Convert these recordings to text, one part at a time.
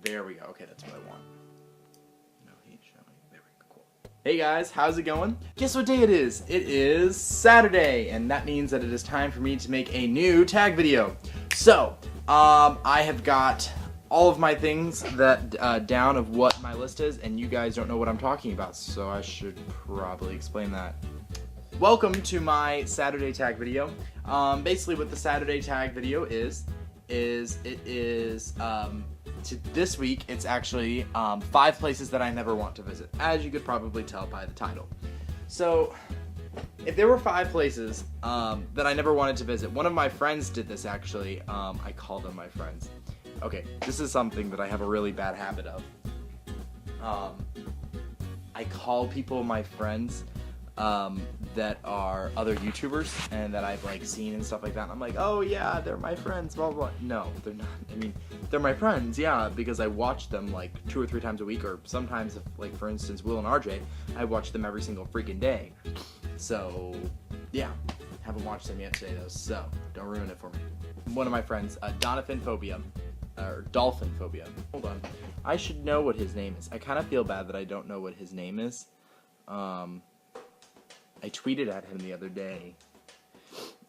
There we go. Okay, that's what I want. No heat showing. There we go. Cool. Hey guys, how's it going? Guess what day it is? It is Saturday, and that means that it is time for me to make a new tag video. So, I have got all of my things that down of what my list is, and you guys don't know what I'm talking about, so I should probably explain that. Welcome to my Saturday tag video. Basically what the Saturday tag video is this week it's actually 5 places that I never want to visit, as you could probably tell by the title. So if there were 5 places that I never wanted to visit, one of my friends did this actually. I call them my friends. Okay, this is something that I have a really bad habit of. I call people my friends that are other YouTubers and that I've like seen and stuff like that, and I'm like, oh yeah, they're my friends, blah blah blah. No, they're not. I mean, they're my friends, yeah, because I watch them like 2 or 3 times a week, or sometimes, if, like for instance, Will and RJ, I watch them every single freaking day. So yeah, haven't watched them yet today though, so don't ruin it for me. One of my friends, Dolphin Phobia, or Dolphin Phobia. Hold on, I should know what his name is. I kind of feel bad that I don't know what his name is. I tweeted at him the other day,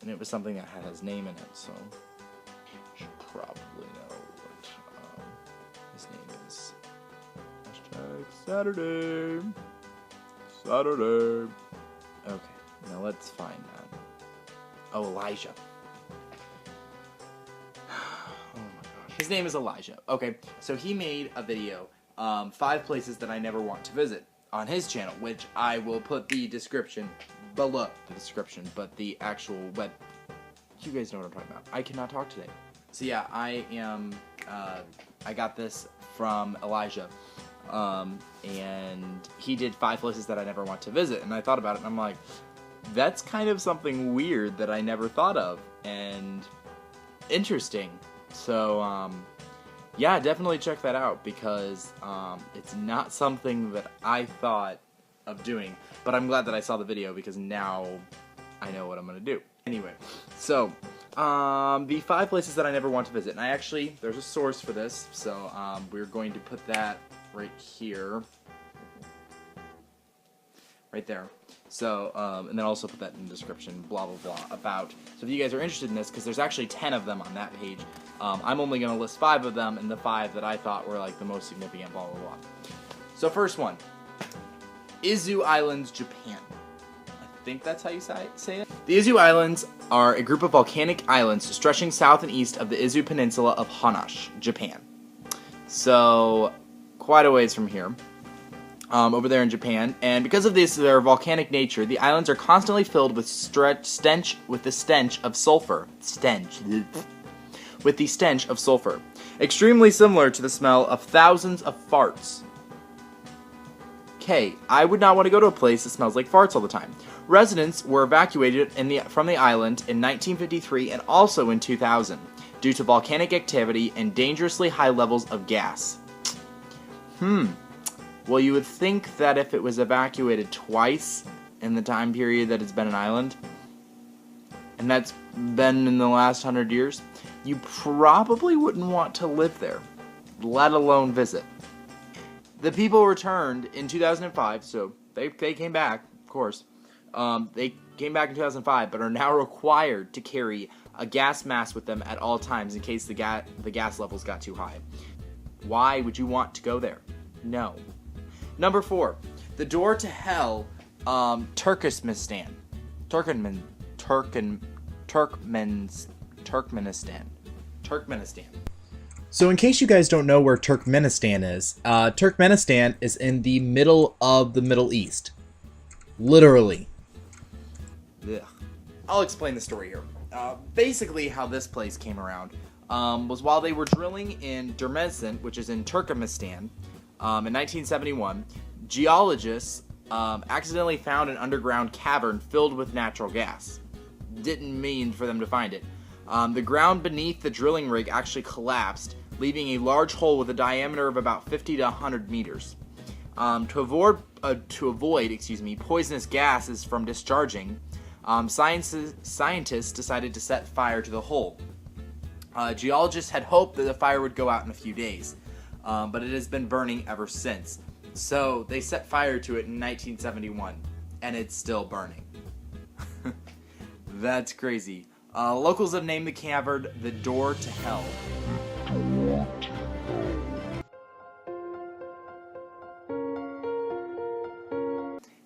and it was something that had his name in it, so you should probably know what his name is. #Saturday. Saturday. Okay, now let's find that. Oh, Elijah. Oh my gosh. His name is Elijah. Okay, so he made a video, 5 places that I never want to visit, on his channel, which I will put the description below the description, but the actual web, you guys know what I'm talking about. I cannot talk today. So yeah, I got this from Elijah, and he did 5 places that I never want to visit, and I thought about it, and I'm like, that's kind of something weird that I never thought of, and interesting. So yeah, definitely check that out, because it's not something that I thought of doing, but I'm glad that I saw the video, because now I know what I'm going to do. Anyway, so the 5 places that I never want to visit, and I actually, there's a source for this, so we're going to put that right here, right there. So, and then also put that in the description, blah, blah, blah, about. So if you guys are interested in this, because there's actually 10 of them on that page, I'm only going to list 5 of them, and the 5 that I thought were, like, the most significant, blah, blah, blah. So first one, Izu Islands, Japan. I think that's how you say it. The Izu Islands are a group of volcanic islands stretching south and east of the Izu Peninsula of Honshu, Japan. So, quite a ways from here. Over there in Japan, and because of their volcanic nature, the islands are constantly filled with the stench of sulfur. With the stench of sulfur, extremely similar to the smell of thousands of farts. Okay, I would not want to go to a place that smells like farts all the time. Residents were evacuated from the island in 1953 and also in 2000 due to volcanic activity and dangerously high levels of gas. Well, you would think that if it was evacuated twice in the time period that it's been an island, and that's been in the last 100 years, you probably wouldn't want to live there, let alone visit. The people returned in 2005, so they came back, of course. They came back in 2005, but are now required to carry a gas mask with them at all times in case the gas levels got too high. Why would you want to go there? No. Number 4, the door to hell, Turkmenistan. So in case you guys don't know where Turkmenistan is in the middle of the Middle East. Literally. Ugh. I'll explain the story here. Basically how this place came around was while they were drilling in Dermezin, which is in Turkmenistan, in 1971, geologists accidentally found an underground cavern filled with natural gas. Didn't mean for them to find it. The ground beneath the drilling rig actually collapsed, leaving a large hole with a diameter of about 50 to 100 meters. To avoid poisonous gases from discharging, scientists decided to set fire to the hole. Geologists had hoped that the fire would go out in a few days. but it has been burning ever since. So they set fire to it in 1971, and it's still burning. That's crazy. Locals have named the cavern the Door to Hell.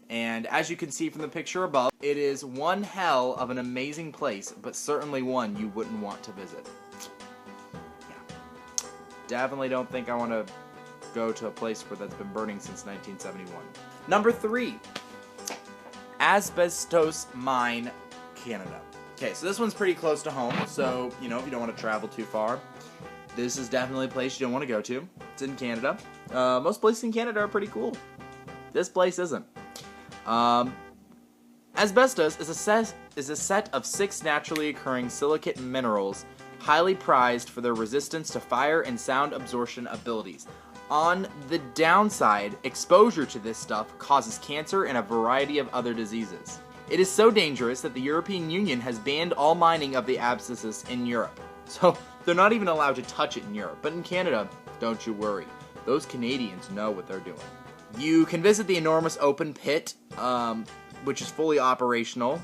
And as you can see from the picture above, it is one hell of an amazing place, but certainly one you wouldn't want to visit. Yeah. Definitely don't think I want to go to a place where that's been burning since 1971. Number 3. Asbestos Mine, Canada. Okay, so this one's pretty close to home, so, you know, if you don't want to travel too far, this is definitely a place you don't want to go to. It's in Canada. Most places in Canada are pretty cool. This place isn't. Asbestos is a set of 6 naturally occurring silicate minerals, highly prized for their resistance to fire and sound absorption abilities. On the downside, exposure to this stuff causes cancer and a variety of other diseases. It is so dangerous that the European Union has banned all mining of the asbestos in Europe. So they're not even allowed to touch it in Europe. But in Canada, don't you worry. Those Canadians know what they're doing. You can visit the enormous open pit, which is fully operational.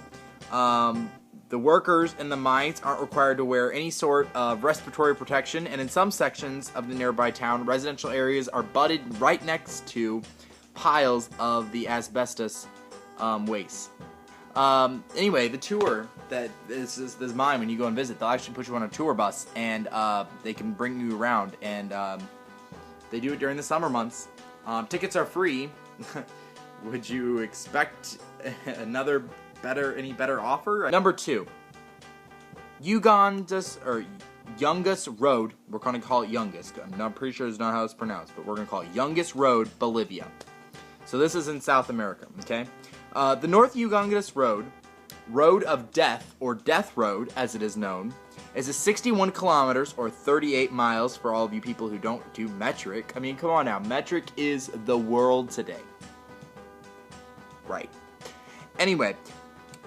The workers in the mines aren't required to wear any sort of respiratory protection, and in some sections of the nearby town, residential areas are butted right next to piles of the asbestos waste. Anyway, the tour that is this mine, when you go and visit, they'll actually put you on a tour bus, and they can bring you around, and they do it during the summer months. Tickets are free. Would you expect any better offer? Number 2, Youngest Road. We're going to call it Youngest. I'm not pretty sure it's not how it's pronounced, but we're going to call it Youngest Road, Bolivia. So this is in South America, okay? The North Youngest Road, Road of Death, or Death Road, as it is known, is a 61 kilometers, or 38 miles, for all of you people who don't do metric. I mean, come on now. Metric is the world today. Right. Anyway,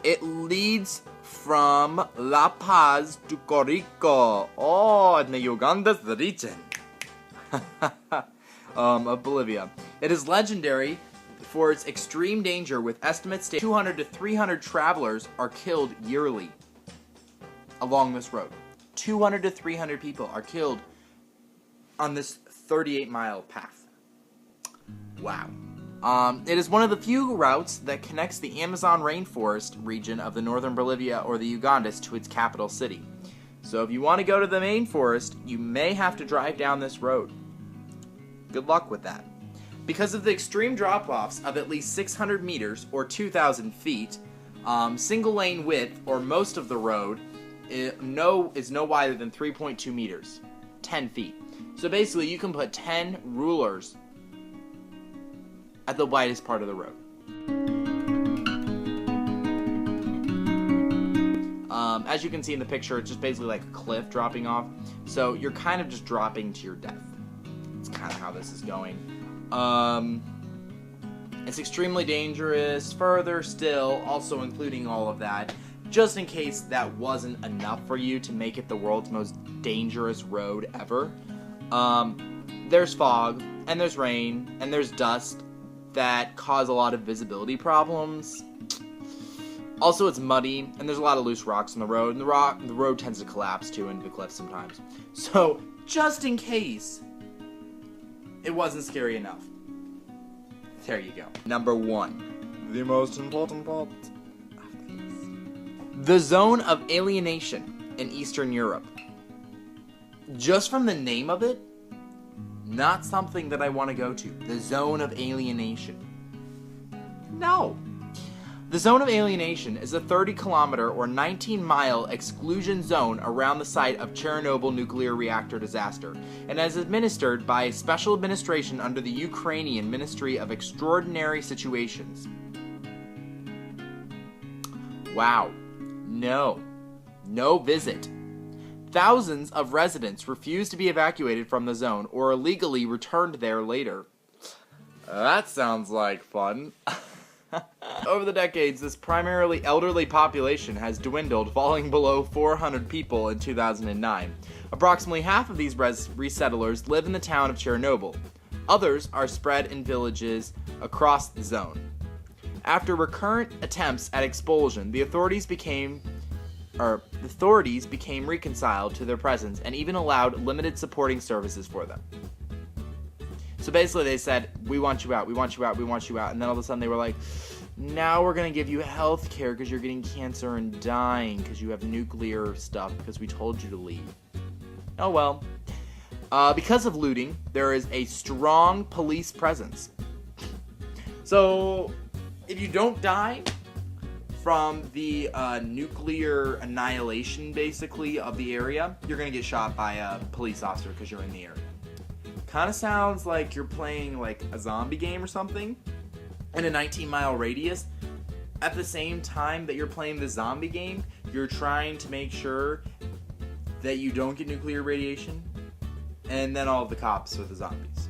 it leads from La Paz to Corico, in the Uganda's region of Bolivia. It is legendary for its extreme danger, with estimates stating 200 to 300 travelers are killed yearly along this road. 200 to 300 people are killed on this 38-mile path. Wow. It is one of the few routes that connects the Amazon rainforest region of the northern Bolivia or the Ugandas to its capital city. So if you want to go to the main forest, you may have to drive down this road. Good luck with that. Because of the extreme drop-offs of at least 600 meters or 2,000 feet, single lane width, or most of the road, is no wider than 3.2 meters, 10 feet. So basically you can put 10 rulers at the widest part of the road. As you can see in the picture, it's just basically like a cliff dropping off. So you're kind of just dropping to your death. It's kind of how this is going. It's extremely dangerous. Further still, also including all of that, just in case that wasn't enough for you to make it the world's most dangerous road ever. There's fog, and there's rain, and there's dust that cause a lot of visibility problems. Also, it's muddy, and there's a lot of loose rocks on the road, and the road tends to collapse too into the cliff sometimes. So, just in case it wasn't scary enough, there you go. Number 1, the most important part of this. The Zone of Alienation in Eastern Europe. Just from the name of it, not something that I want to go to. The Zone of Alienation. No. The Zone of Alienation is a 30-kilometer or 19-mile exclusion zone around the site of Chernobyl nuclear reactor disaster, and is administered by a special administration under the Ukrainian Ministry of Extraordinary Situations. Wow. No. No visit. Thousands of residents refuse to be evacuated from the zone or illegally returned there later. That sounds like fun. Over the decades, this primarily elderly population has dwindled, falling below 400 people in 2009. Approximately half of these resettlers live in the town of Chernobyl. Others are spread in villages across the zone. After recurrent attempts at expulsion, the authorities became reconciled to their presence and even allowed limited supporting services for them. So basically they said, we want you out, we want you out, we want you out. And then all of a sudden they were like, now we're going to give you health care because you're getting cancer and dying because you have nuclear stuff because we told you to leave. Oh well. Because of looting, there is a strong police presence. So, if you don't die from the nuclear annihilation, basically, of the area, you're going to get shot by a police officer because you're in the area. Kind of sounds like you're playing like a zombie game or something in a 19-mile radius. At the same time that you're playing the zombie game, you're trying to make sure that you don't get nuclear radiation, and then all of the cops are the zombies.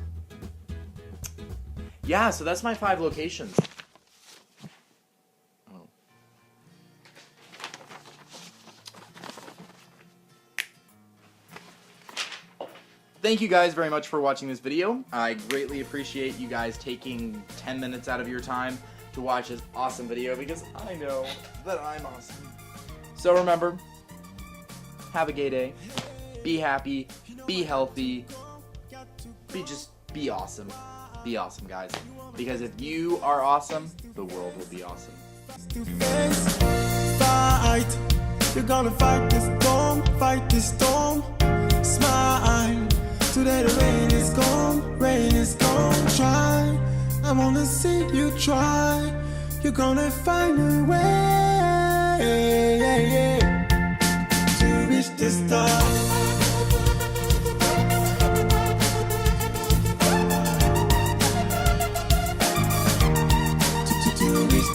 Yeah, so that's my 5 locations. Oh. Thank you guys very much for watching this video. I greatly appreciate you guys taking 10 minutes out of your time to watch this awesome video, because I know that I'm awesome. So remember, have a gay day. Be happy. Be healthy. Be awesome. Be awesome, guys. Because if you are awesome, the world will be awesome. Fight. You're gonna fight this storm. Smile. Today the rain is gone. Try. I wanna see you try. You're gonna find a way to reach the stars. To reach